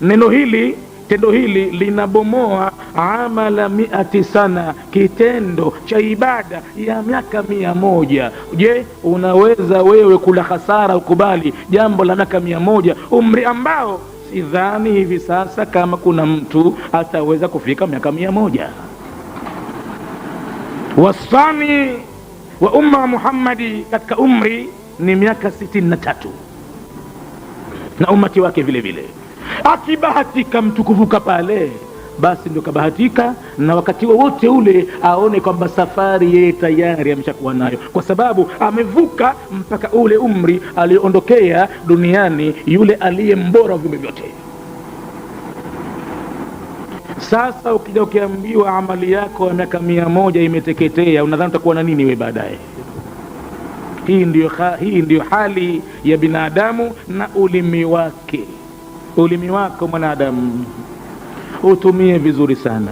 Neno hili, tendo hili linabomoa amala 100 sana, kitendo cha ibada ya miaka 100. Je, unaweza wewe kula hasara ukubali jambo la miaka 100, umri ambao sidhani hivi sasa kama kuna mtu ataweza kufika miaka 100? Wasani wa umma Muhammadi katika umri ni miaka 63 na umati wake vile vile. Akibahatika mtu kuvuka pale, basi ndio kabahatika, na wakati wote ule aone kwamba safari yeye tayari ameshakuwa nayo, kwa sababu amevuka mpaka ule umri aliondokea duniani yule aliye mbora wa viumbe vyote. Sasa ukija ukiambiwa amali yako ya miaka 100 imeteketea, unadhani utakuwa na nini wewe baadaye? Hii ndiyo hali ya binadamu na ulimi wake. Ulimi wako mwanadamu utumie vizuri sana.